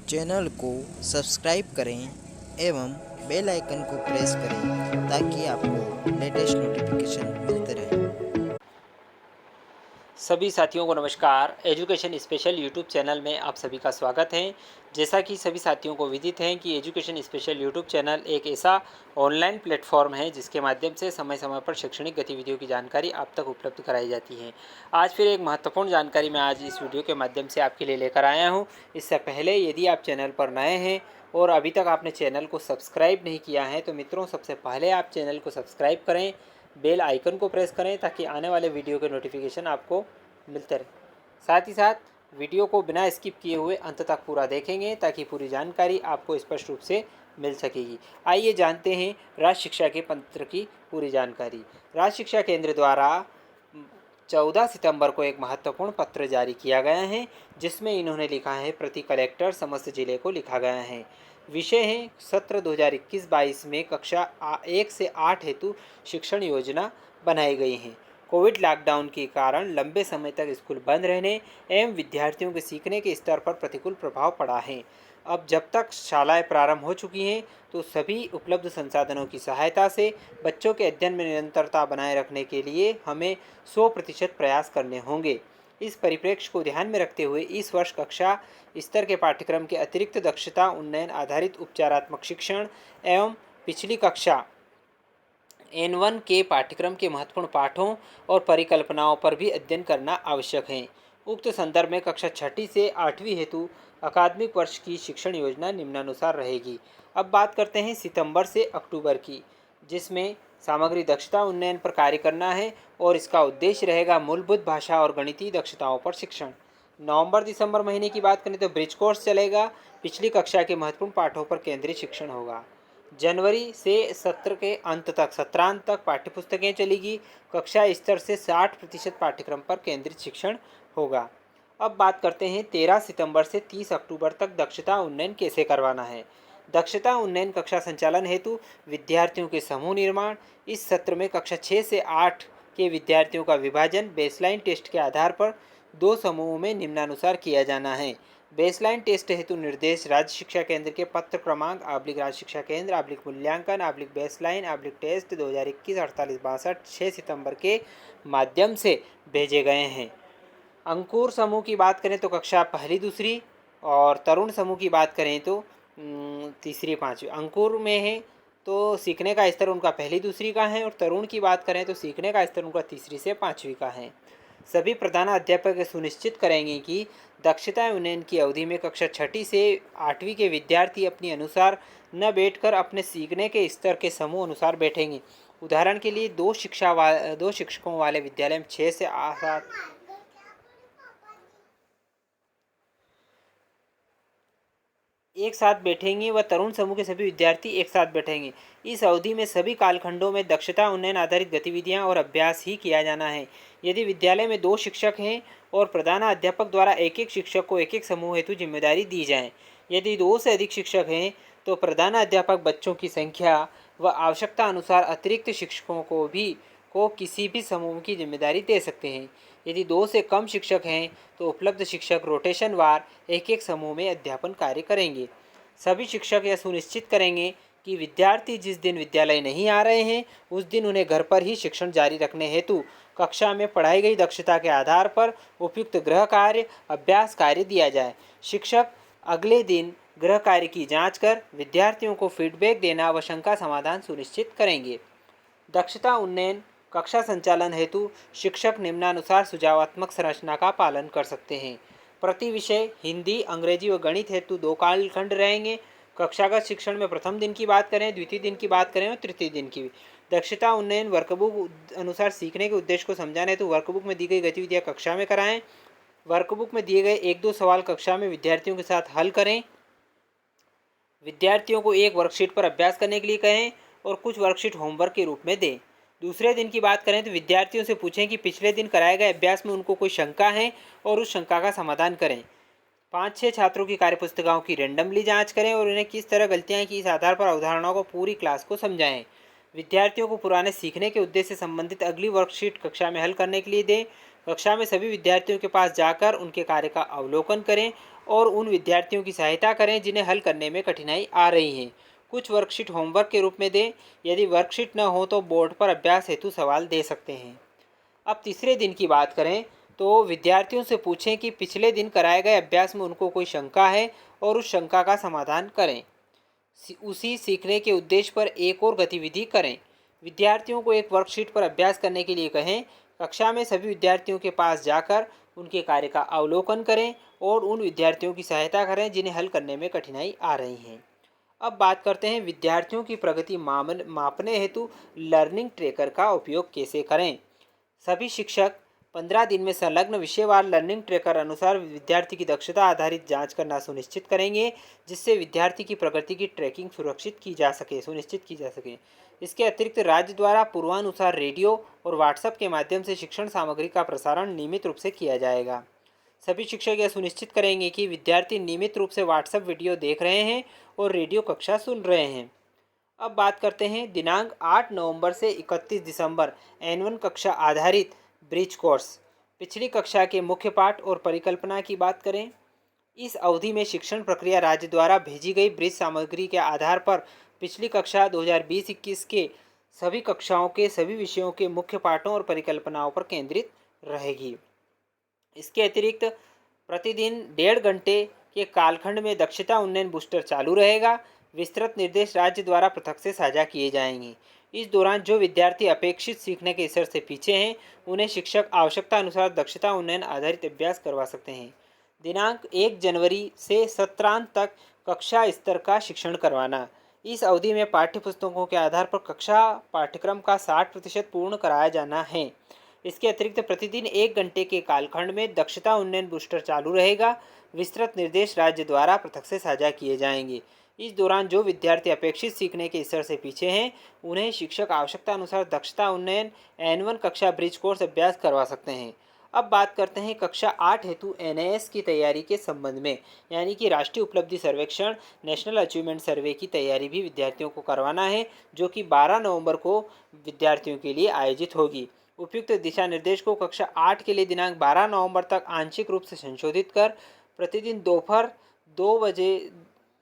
Channel को subscribe करें एवं बेल आइकन को प्रेस करें ताकि आपको लेटेस्ट नोटिफिकेशन मिलते रहें। सभी साथियों को नमस्कार। एजुकेशन स्पेशल यूट्यूब चैनल में आप सभी का स्वागत है। जैसा कि सभी साथियों को विदित है कि एजुकेशन स्पेशल यूट्यूब चैनल एक ऐसा ऑनलाइन प्लेटफॉर्म है जिसके माध्यम से समय समय पर शैक्षणिक गतिविधियों की जानकारी आप तक उपलब्ध कराई जाती है। आज फिर एक महत्वपूर्ण जानकारी मैं आज इस वीडियो के माध्यम से आपके लिए लेकर आया हूँ। इससे पहले यदि आप चैनल पर नए हैं और अभी तक आपने चैनल को सब्सक्राइब नहीं किया है तो मित्रों, सबसे पहले आप चैनल को सब्सक्राइब करें, बेल आइकन को प्रेस करें ताकि आने वाले वीडियो के नोटिफिकेशन आपको मिलते रहे। साथ ही साथ वीडियो को बिना स्किप किए हुए अंत तक पूरा देखेंगे ताकि पूरी जानकारी आपको स्पष्ट रूप से मिल सकेगी। आइए जानते हैं राज्य शिक्षा के पत्र की पूरी जानकारी। राज्य शिक्षा केंद्र द्वारा 14 सितंबर को एक महत्वपूर्ण पत्र जारी किया गया है जिसमें इन्होंने लिखा है, प्रति कलेक्टर समस्त जिले को लिखा गया है। विषय है सत्र 2021-22 में कक्षा 1 से 8 हेतु शिक्षण योजना बनाई गई है। कोविड लॉकडाउन के कारण लंबे समय तक स्कूल बंद रहने एवं विद्यार्थियों के सीखने के स्तर पर प्रतिकूल प्रभाव पड़ा है। अब जब तक शालाएं प्रारंभ हो चुकी हैं तो सभी उपलब्ध संसाधनों की सहायता से बच्चों के अध्ययन में निरंतरता बनाए रखने के लिए हमें 100% प्रयास करने होंगे। इस परिप्रेक्ष्य को ध्यान में रखते हुए इस वर्ष कक्षा स्तर के पाठ्यक्रम के अतिरिक्त दक्षता उन्नयन आधारित उपचारात्मक शिक्षण एवं पिछली कक्षा N1 के पाठ्यक्रम के महत्वपूर्ण पाठों और परिकल्पनाओं पर भी अध्ययन करना आवश्यक है। उक्त संदर्भ में कक्षा 6ठी से 8वीं हेतु अकादमिक वर्ष की शिक्षण योजना निम्नानुसार रहेगी। अब बात करते हैं सितंबर से अक्टूबर की, जिसमें सामग्री दक्षता उन्नयन पर कार्य करना है और इसका उद्देश्य रहेगा मूलभूत भाषा और गणितीय दक्षताओं पर शिक्षण। नवंबर दिसंबर महीने की बात करें तो ब्रिज कोर्स चलेगा। पिछली कक्षा के महत्वपूर्ण पाठों पर केंद्रित शिक्षण होगा। जनवरी से सत्र के अंत तक सत्रांत तक पाठ्यपुस्तकें चलेगी। कक्षा स्तर से 60% पाठ्यक्रम पर केंद्रित शिक्षण होगा। अब बात करते हैं 13 सितंबर से 30 अक्टूबर तक दक्षता उन्नयन कैसे करवाना है। दक्षता उन्नयन कक्षा संचालन हेतु विद्यार्थियों के समूह निर्माण। इस सत्र में कक्षा 6 से 8 के विद्यार्थियों का विभाजन बेसलाइन टेस्ट के आधार पर 2 समूहों में निम्नानुसार किया जाना है। बेसलाइन टेस्ट हेतु निर्देश राज्य शिक्षा केंद्र के पत्र क्रमांक / राज्य शिक्षा केंद्र / मूल्यांकन / बेसलाइन / टेस्ट 2021 4862 6 सितंबर के माध्यम से भेजे गए हैं। अंकुर समूह की बात करें तो कक्षा पहली दूसरी, और तरुण समूह की बात करें तो तीसरी पाँचवीं। अंकुर में है तो सीखने का स्तर उनका पहली दूसरी का है, और तरुण की बात करें तो सीखने का स्तर उनका तीसरी से पाँचवीं का है। सभी प्रधानाध्यापक सुनिश्चित करेंगे कि दक्षता उन्नयन की अवधि में कक्षा 6ठी से 8वीं के विद्यार्थी अपनी अनुसार न बैठकर अपने सीखने के स्तर के समूह अनुसार बैठेंगे। उदाहरण के लिए दो शिक्षकों वाले विद्यालय में 6 से 7 एक साथ बैठेंगे व तरुण समूह के सभी विद्यार्थी एक साथ बैठेंगे। इस अवधि में सभी कालखंडों में दक्षता उन्नयन आधारित गतिविधियां और अभ्यास ही किया जाना है। यदि विद्यालय में 2 शिक्षक हैं और प्रधानाध्यापक द्वारा एक एक शिक्षक को एक एक समूह हेतु जिम्मेदारी दी जाए। यदि 2 से अधिक शिक्षक हैं तो प्रधानाध्यापक बच्चों की संख्या व आवश्यकता अनुसार अतिरिक्त शिक्षकों को किसी भी समूह की जिम्मेदारी दे सकते हैं। यदि 2 से कम शिक्षक हैं तो उपलब्ध शिक्षक रोटेशन वार एक एक समूह में अध्यापन कार्य करेंगे। सभी शिक्षक यह सुनिश्चित करेंगे कि विद्यार्थी जिस दिन विद्यालय नहीं आ रहे हैं उस दिन उन्हें घर पर ही शिक्षण जारी रखने हेतु कक्षा में पढ़ाई गई दक्षता के आधार पर उपयुक्त गृह कार्य अभ्यास कार्य दिया जाए। शिक्षक अगले दिन गृह कार्य की जांच कर विद्यार्थियों को फीडबैक देना व शंका समाधान सुनिश्चित करेंगे। दक्षता उन्नयन कक्षा संचालन हेतु शिक्षक निम्नानुसार सुझावात्मक संरचना का पालन कर सकते हैं। प्रति विषय हिंदी, अंग्रेजी व गणित हेतु 2 कालखंड रहेंगे। कक्षागत शिक्षण में प्रथम दिन की बात करें, द्वितीय दिन की बात करें और तृतीय दिन की। दक्षता उन्नयन वर्कबुक अनुसार सीखने के उद्देश्य को समझाने हेतु वर्कबुक में दी गई गतिविधियाँ कक्षा में कराएं। वर्कबुक में दिए गए 1-2 सवाल कक्षा में विद्यार्थियों के साथ हल करें। विद्यार्थियों को एक वर्कशीट पर अभ्यास करने के लिए कहें और कुछ वर्कशीट होमवर्क के रूप में दें। दूसरे दिन की बात करें तो विद्यार्थियों से पूछें कि पिछले दिन कराए गए अभ्यास में उनको कोई शंका है और उस शंका का समाधान करें। 5-6 छात्रों की कार्यपुस्तिकाओं की रैंडमली जांच करें और उन्हें किस तरह गलतियां की इस आधार पर अवधारणाओं को पूरी क्लास को समझाएं। विद्यार्थियों को पुराने सीखने के उद्देश्य से संबंधित अगली वर्कशीट कक्षा में हल करने के लिए दें। कक्षा में सभी विद्यार्थियों के पास जाकर उनके कार्य का अवलोकन करें और उन विद्यार्थियों की सहायता करें जिन्हें हल करने में कठिनाई आ रही है। कुछ वर्कशीट होमवर्क के रूप में दें। यदि वर्कशीट न हो तो बोर्ड पर अभ्यास हेतु सवाल दे सकते हैं। अब तीसरे दिन की बात करें तो विद्यार्थियों से पूछें कि पिछले दिन कराए गए अभ्यास में उनको कोई शंका है और उस शंका का समाधान करें। उसी सीखने के उद्देश्य पर एक और गतिविधि करें। विद्यार्थियों को एक वर्कशीट पर अभ्यास करने के लिए कहें। कक्षा में सभी विद्यार्थियों के पास जाकर उनके कार्य का अवलोकन करें और उन विद्यार्थियों की सहायता करें जिन्हें हल करने में कठिनाई आ रही है। अब बात करते हैं विद्यार्थियों की प्रगति मापने हेतु लर्निंग ट्रैकर का उपयोग कैसे करें। सभी शिक्षक 15 दिन में संलग्न विषयवार लर्निंग ट्रैकर अनुसार विद्यार्थी की दक्षता आधारित जांच करना सुनिश्चित करेंगे, जिससे विद्यार्थी की प्रगति की ट्रैकिंग सुनिश्चित की जा सके। इसके अतिरिक्त राज्य द्वारा पूर्वानुसार रेडियो और व्हाट्सएप के माध्यम से शिक्षण सामग्री का प्रसारण नियमित रूप से किया जाएगा। सभी शिक्षक यह सुनिश्चित करेंगे कि विद्यार्थी नियमित रूप से व्हाट्सएप वीडियो देख रहे हैं और रेडियो कक्षा सुन रहे हैं। अब बात करते हैं दिनांक 8 नवंबर से 31 दिसंबर N1 कक्षा आधारित ब्रिज कोर्स पिछली कक्षा के मुख्य पाठ और परिकल्पना की बात करें। इस अवधि में शिक्षण प्रक्रिया राज्य द्वारा भेजी गई ब्रिज सामग्री के आधार पर पिछली कक्षा 2020-21 के सभी कक्षाओं के सभी विषयों के मुख्य पाठों और परिकल्पनाओं पर केंद्रित रहेगी। इसके अतिरिक्त प्रतिदिन 1.5 घंटे के कालखंड में दक्षता उन्नयन बूस्टर चालू रहेगा। विस्तृत निर्देश राज्य द्वारा पृथक से साझा किए जाएंगे। इस दौरान जो विद्यार्थी अपेक्षित सीखने के स्तर से पीछे हैं उन्हें शिक्षक आवश्यकता अनुसार दक्षता उन्नयन आधारित अभ्यास करवा सकते हैं। दिनांक 1 जनवरी से सत्रांत तक कक्षा स्तर का शिक्षण करवाना। इस अवधि में पाठ्य पुस्तकों के आधार पर कक्षा पाठ्यक्रम का 60% पूर्ण कराया जाना है। इसके अतिरिक्त प्रतिदिन 1 घंटे के कालखंड में दक्षता उन्नयन बूस्टर चालू रहेगा। विस्तृत निर्देश राज्य द्वारा पृथक से साझा किए जाएंगे। इस दौरान जो विद्यार्थी अपेक्षित सीखने के स्तर से पीछे हैं उन्हें शिक्षक आवश्यकता अनुसार दक्षता उन्नयन N1 कक्षा ब्रिज कोर्स अभ्यास करवा सकते हैं। अब बात करते हैं कक्षा 8 हेतु NAS की तैयारी के संबंध में, यानी कि राष्ट्रीय उपलब्धि सर्वेक्षण नेशनल अचीवमेंट सर्वे की तैयारी भी विद्यार्थियों को करवाना है, जो कि 12 नवंबर को विद्यार्थियों के लिए आयोजित होगी। उपयुक्त दिशा निर्देश को कक्षा 8 के लिए दिनांक 12 नवंबर तक आंशिक रूप से संशोधित कर प्रतिदिन दोपहर 2 बजे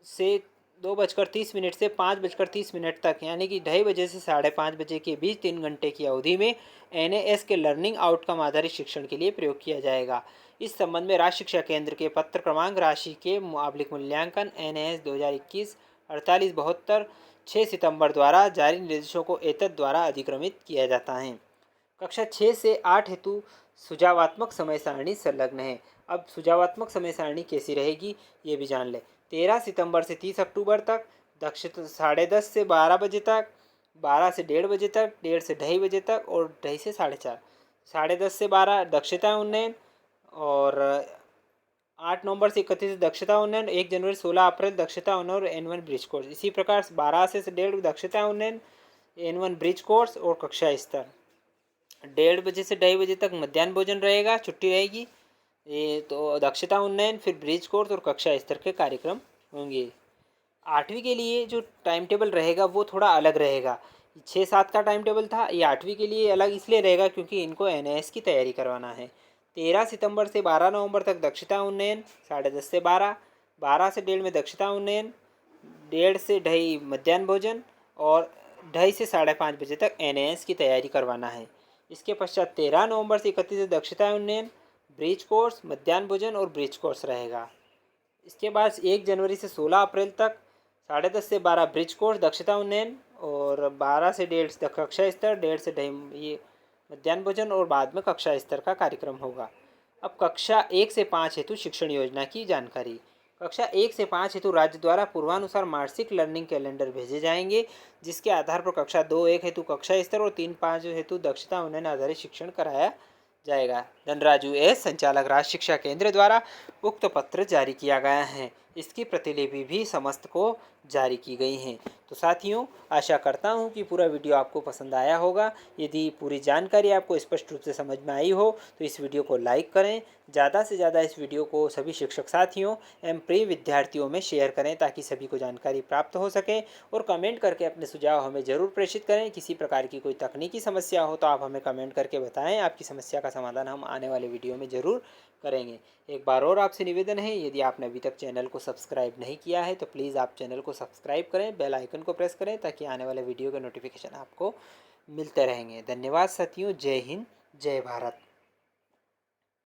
से 2:30 से 5:30 तक, यानी कि 2:30 बजे से 5:30 बजे के बीच 3 घंटे की अवधि में NAS के लर्निंग आउटकम आधारित शिक्षण के लिए प्रयोग किया जाएगा। इस संबंध में राज्य शिक्षा केंद्र के पत्र क्रमांक राशि के मुआबलिक मूल्यांकन NAS 2021 4872 6 सितंबर द्वारा जारी निर्देशों को एतद द्वारा अधिक्रमित किया जाता है। कक्षा 6 से 8 हेतु सुझावात्मक समय सारणी संलग्न है। अब सुझावात्मक समय सारणी कैसी रहेगी ये भी जान लें। 13 सितंबर से 30 अक्टूबर तक दक्षता 10:30 से 12 बजे तक, 12 से 1:30 बजे तक, 1:30 से 2:30 बजे तक और 2:30 से 4:30, 10:30 से 12 दक्षता उन्नयन और 8 नवंबर से 31 दक्षता उन्नयन, 1 जनवरी 16 अप्रैल दक्षता उन्नयन और N1 ब्रिज कोर्स। इसी प्रकार 12 से 1:30 दक्षता उन्नयन, N1 ब्रिज कोर्स और कक्षा स्तर। 1:30 बजे से 2:30 बजे तक मध्याह्न भोजन रहेगा, छुट्टी रहेगी। ये तो दक्षता उन्नयन, फिर ब्रिज कोर्स और कक्षा स्तर के कार्यक्रम होंगे। 8वीं के लिए जो टाइम टेबल रहेगा वो थोड़ा अलग रहेगा। 6-7 का टाइम टेबल था, ये 8वीं के लिए अलग इसलिए रहेगा क्योंकि इनको NAS की तैयारी करवाना है। 13 सितंबर से 12 नवंबर तक दक्षता उन्नयन, 10:30 से 12, 12 से 1:30 में दक्षता उन्नयन, 1:30 से 2:30 मध्याह्न भोजन और 2:30 से 5:30 बजे तक NAS की तैयारी करवाना है। इसके पश्चात 13 नवंबर से 31 दक्षता उन्नयन, ब्रिज कोर्स, मध्याह्न भोजन और ब्रिज कोर्स रहेगा। इसके बाद 1 जनवरी से 16 अप्रैल तक 10:30 से 12 ब्रिज कोर्स दक्षता उन्नयन और 12 से 1:30 कक्षा स्तर, 1:30 से 2:30 ये मध्याह्न भोजन और बाद में कक्षा स्तर का कार्यक्रम होगा। अब कक्षा 1 से 5 हेतु शिक्षण योजना की जानकारी। कक्षा 1 से 5 हेतु राज्य द्वारा पूर्वानुसार मासिक लर्निंग कैलेंडर भेजे जाएंगे, जिसके आधार पर कक्षा 2-1 हेतु कक्षा स्तर और 3-5 हेतु दक्षता उन्नयन आधारित शिक्षण कराया जाएगा। धनराजू एस, संचालक राज्य शिक्षा केंद्र द्वारा उक्त पत्र जारी किया गया है। इसकी प्रतिलिपि भी समस्त को जारी की गई हैं। तो साथियों, आशा करता हूँ कि पूरा वीडियो आपको पसंद आया होगा। यदि पूरी जानकारी आपको स्पष्ट रूप से समझ में आई हो तो इस वीडियो को लाइक करें, ज़्यादा से ज़्यादा इस वीडियो को सभी शिक्षक साथियों एवं प्रिय विद्यार्थियों में शेयर करें ताकि सभी को जानकारी प्राप्त हो सके। और कमेंट करके अपने सुझाव हमें ज़रूर प्रेषित करें। किसी प्रकार की कोई तकनीकी समस्या हो तो आप हमें कमेंट करके बताएं, आपकी समस्या का समाधान हम आने वाले वीडियो में ज़रूर करेंगे। एक बार और आपसे निवेदन है, यदि आपने अभी तक चैनल को सब्सक्राइब नहीं किया है तो प्लीज़ आप चैनल को सब्सक्राइब करें, बेल आइकन को प्रेस करें ताकि आने वाले वीडियो के नोटिफिकेशन आपको मिलते रहेंगे। धन्यवाद साथियों। जय हिंद, जय भारत।